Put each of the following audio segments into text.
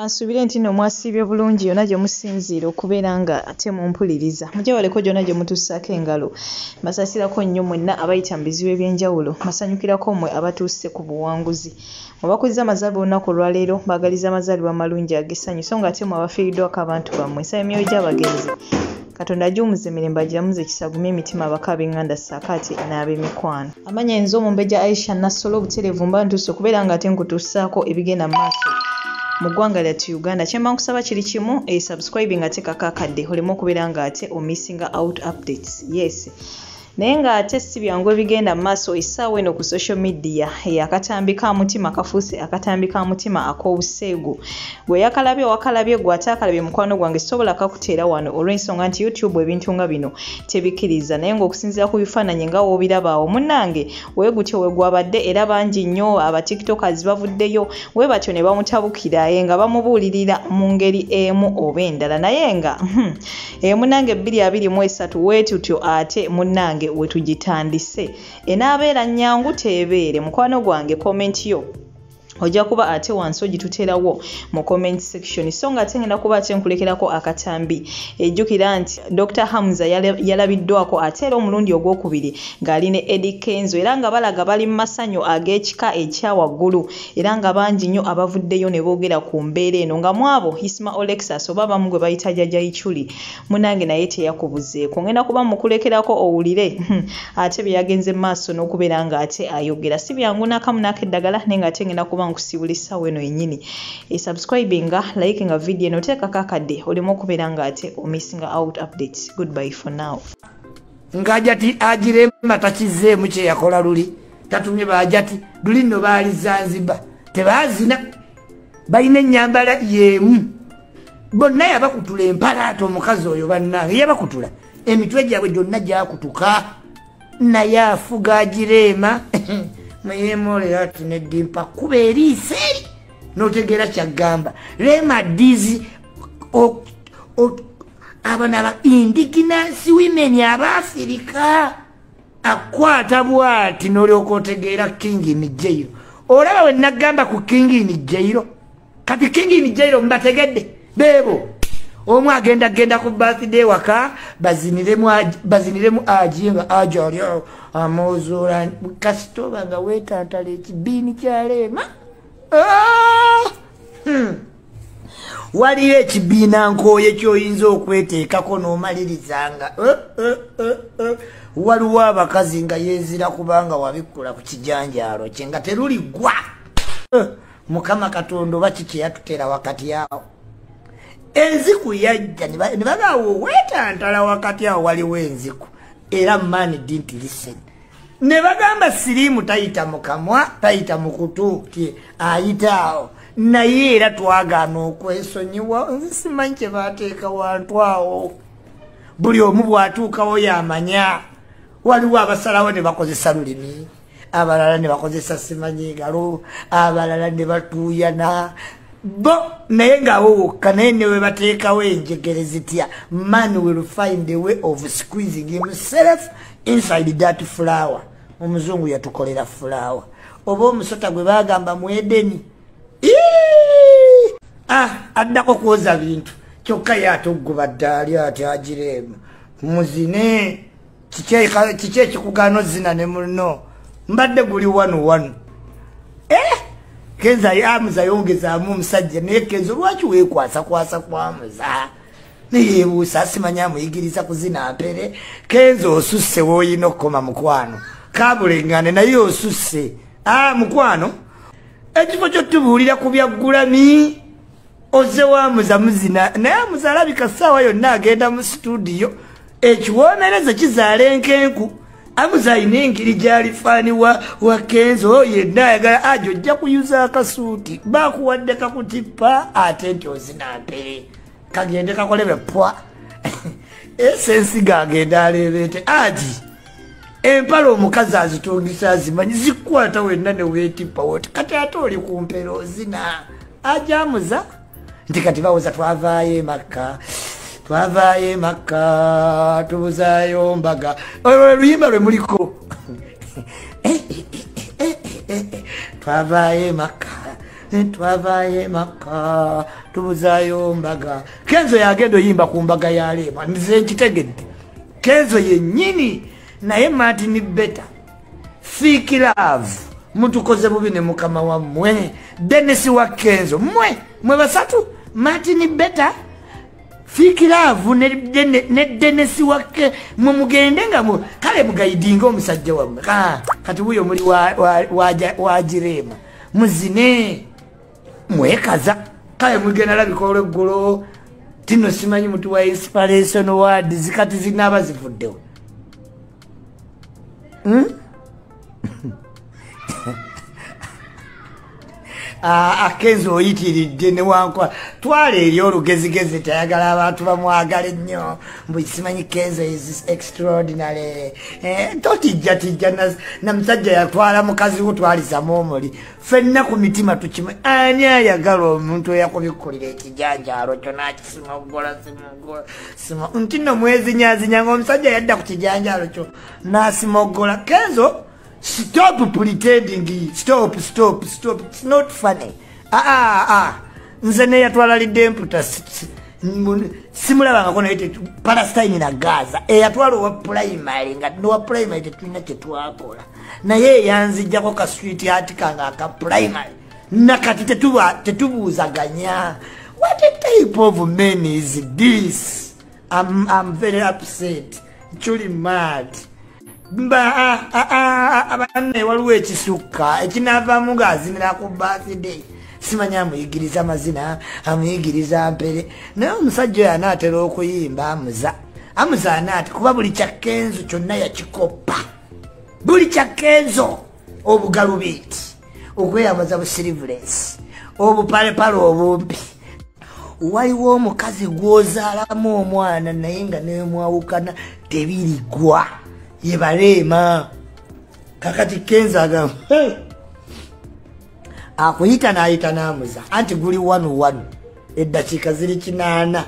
Kansubire nti no mwasibye bulungi yonna gye musinziira okubeera nga ate mumpuliriza. Mujje waleko gyonna gye mutussaako engalo. Mbasasirako nnyo mwenna abayita mu bizibu eby'enjawulo. Mbasanyukirako mmwe abatuuse ku buwanguzi. Mubakuliza amazaalibwa olunaku olwaleero, mbagaliza amazaalibwa amalungi ag'essanyu so ng'ate mwe abafiiriddwako abantu bammwe. Nsaba emyoyo gy'abagenzi Katonda ajumuze emirembe agiramuze ekisagumye emitima abakab'enganda ssaakaati n'ab'emikwano. Amanya enzo Omumbejja Aisha Nassolo obutereevu mba ntuuse okubeera nga ate nkutuusaako ebigenda mu maaso mu ggwanga lyattu Uganda. Kye mba nkusaba kiri kimu, subscribe nga teekako akadde oleme okubeera nga ate omissinga out updates. Yes. Naye ng'ate si byangu ebigenda mu maaso essaawa eno ku social media akatambi ka mutima kafuuse akatambi ka mutima ak'obuseegu. Gwe yakalabye wakalabye gwe ate akalabye mukwano gwange sobola kakuteera wano olw'ensonga nti YouTube ebintu nga bino tebikkiriza. Naye ng'okusinziira ku bifaananyi nga woobirabaawo munnange we gutyo we gwabadde era bangi nnyo aba-tiktokers bavuddeyo we batyo ne bamutabukira nga bamubuulirira mu ngeri emu oba endala. Naye nga munnange 2023 weetutyo ate munnange wetugitandise enaabeera nnyangu teebeere. Mukwano gwange comment yo ojja kuba ate wansi ogituteerawo mu comment section so nga ate ngenda kuba ate nkulekerako akatambi. Ejjukira nti Dr. Hamza yalabiddwako ate era omulundi ogwokubiri ng'ali ne Eddie Kenzo era nga balaga bali mu masanyu ag'ekika ekya waggulu era nga bangi nnyo abavuddeyo ne boogera ku mbeera eno nga mwabo Isma Olexas oba bamu gwe bayita Jjajja Ichuli munange naye teyakubuzeeko. Ngenda kuba mukulekerako owulire ate bye yagenze mu maaso n'okubeera nga ate ayogera. Si byangu n'akamu n'akeddagala naye nga ate ngenda kuba nkusibulisa weno yennyini. Subscribinga, likinga video eno teekako akadde oleme okubeera nga ate omissinga out updates. Goodbye for now. Ng'ajati agirema takizeemu kye yakola luli tatumye baajati luli nno baali Zanzibar tebaazina balina ennyambala y'emu bonna yabakutula empalaata omukazi oyo bannange yabakutula emitwe gyabwe gyonna gyakutuka naye afuga agirema mayemolera ati neddimpa kuba eriisa eri n'otegeera kyagamba rema dizi abana aba indigenous women Abafirika akwata bwati n'olyoka otegeera King in Jail. Olaba we nagamba ku King in Jail kati King in Jail mbategedde beebo omu agenda ku birthday waka baziniremu ajinga ajali amozola kasitoba nga wetantala ekibiini kyaleema waliyo ekibiina nkooye kyoyinza okweteekako n'omalirizanga waliwo abakazi nga yeezira kubanga wabikkula ku kijanjaalo kye nga teruligwa Mukama Katonda oba kiki yatuteera wakati awo enziku yajja ne bagaawo wetantala wakati awo waliwo enziku era mani didn't listen. Ne bagamba siriimu tayita mu kamwa tayita mu kutu ayita awo naye era twagaana okwesonyiwa. Nze simanyi kye baateeka wantu awo buli omu bw'atuukawo yamanya. Waliwo abasalawo ne bakozesa lulimi abalala ne bakozesa simanyi ngalo abalala ne batuuyana bo naye ng'awo wokka naye ne we bateekawo enjegere zitya man will find a way of squeezing himself inside that flower. Omuzungu yatukolera flower oba omusota gwe bagamba mu Edeni addako kwoza bintu kyokka yatoggoba ddaali ati agireemu muzine kiki ekikugaana ozina ne muno mbadde guli wanu Kenzo Hamza yongezaamu omusajja naye Kenzo lwaki weekwasakwasa ku Hamza neyeebuusa simanya amuyigiriza kuzina mpere. Kenzo osusse wooyina okukoma mukwano kabulengane naye osusse mukwano ekifo kyotubuulira ku byaggulami ozze wa Hamza muzina naye Hamza alabika ssaawa yonna agenda mu studio ekiwoomereze kizaala enkenku. Hamza ayina engeri gy'ali faani wa Kenzo yenna ayagala ajo ojja kuyuza akasuuti baakuwadde kakutippa ate nti ozina mpere kagende kakolebe pwa esensi gagenda aleebeete aji empala omukazi azitungisa azimanyi zikwata wenna ne weetippa woti kati ate oli ku mpere ozina aja Hamza nti kati bawoza twavaayo Makka tubuzaayo mbaga oluyimba lwe muliko twavaayo Makka tubuzaayo mbaga. Kenzo yagenda oyimba ku mbaga ya Leema nze nkitegedde. Kenzo yennyini naye Martin Beta Fiki Love mutukoze bubi ne mukama wammwe Dennis wa Kenzo mwe basatu Martin Beta Fiki Love ne Dennis wake mugende nga kale mugayidinga omusajja wammwe kati huyo muri wajirema muzine mwekaza kale mugenda labika olweggulo tino simanyi mutu wa inspiration word zikati zinaba zivuddewo Kenzo oyitiridde ne wankwa twale eri olugezigezi tayagala abantu bamwagala ennyo mbu simanyi Kenzo is extraordinary totijja na musajja yatwala mukazi we twalizamu omuli ffenna ku mitima tukimwe ani ayagala omuntu eyakubikkulira ekijanjaalo kyo nakisimagola nti nno mwezinyazinya ng'omusajja yadda ku kijanjaalo kyo n'asimogola Kenzo stop pretending. Stop. It's not funny. Nze ne yatwala lidemputa simulaba ngako naite Palestine na Gaza. Yatwala wa primary nga no primary tetulina kyetwakola. Naye yanzijjako ka street art kanga ka primary. Nakati tetubuuzaganya. What type of man is this? I'm very upset. Truly mad. Abanne waliwo ekisukka ekinavaamu ng'azinira ku birthday simanyi amuyigiriza amazina amuyigiriza mpere naye omusajja oyo anaatera okuyimba amuza anaate kuba buli kya Kenzo kyonna yakikoppa buli kya Kenzo obugalubindi okweyamaza busirivulensi obupalepale obumpi waliwo omukazi gw'ozaalamu omwana naye nga nemwawukana tebirigwa Yebalema kakati Kenzo agamba akuyita n'ayita n'amuza anti guli 1-1 eddakiika ziri 8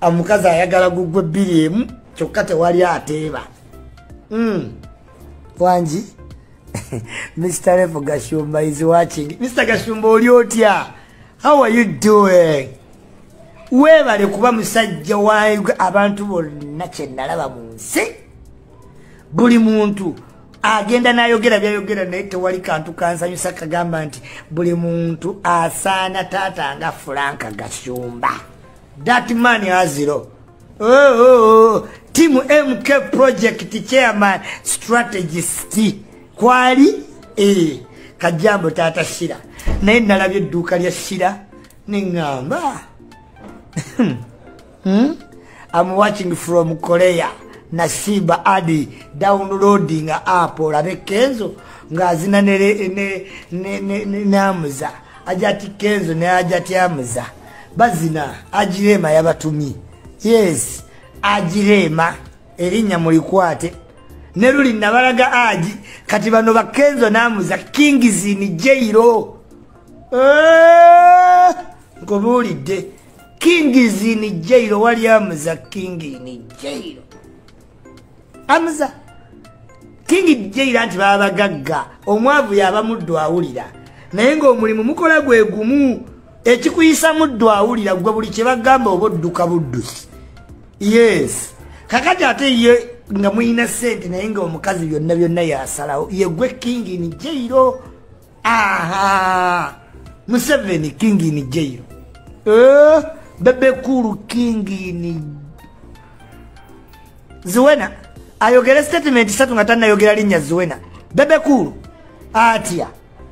omukazi ayagala gugwe 2 kyokka tewali ateeba wangi Mr. Revo Gashumba is watching. Mr. Gashumba oli otya? How are you doing? Weebale kuba musajja waayuga abantu bonna kye nalaba mu nsi buli muntu agenda n'ayogera byayogera naye tewali kantu kansanyusa kagamba nti buli muntu asaana taata nga Franka Gashumba. That man aziro. Team MK project chairman strategist kwali kajambo taata Shira naye nalabye edduuka lya Shira nengamba I'm watching from Korea. Nasiba adi downloading app olabe Kenzo ngazina ne Hamza ajati Kenzo ne ajati Hamza bazina ajirema yabatumi. Yes, ajirema erinya mulikwate ne luli nabalaga aji kati bano ba Kenzo na Hamza Kings ni jairo ngobulide Kings ni jairo wali Hamza King ni jairo Hamza King jairo anti baba gagga omwavu yaba muddo awulira naye ngo omulimu mukola gwe gumu ekikuyisa muddo awulira gwe buli kye bagamba obodduka buddusi. Yes, kakati ate ye nga muyina sente naye nga omukazi byonna byonna yasalawo ye gwe King ni jairo. Aha, Museveni King ni jairo. Bebe kuru King ni Zuwena ayogera statement satu ngatana yogera linnya Zuwena bebe kuru atia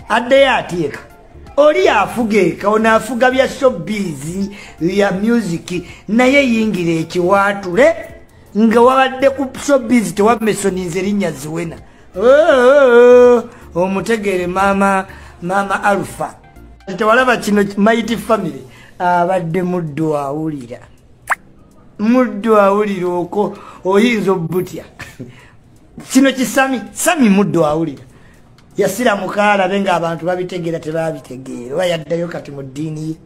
ade atieka oli afuge kaona afuga bya showbiz ya music naye yingire ekiwatule nga wabadde ku showbiz tewamesonize linnya Zuwena. Omutegere mama Alpha tewalaba kino Mighty Family abadde muddo awulira oko oyinza obutya kino kisami muddo awulira yasira mukala benga abantu babitegera tebabitegeera wayaddayo kati mu ddiini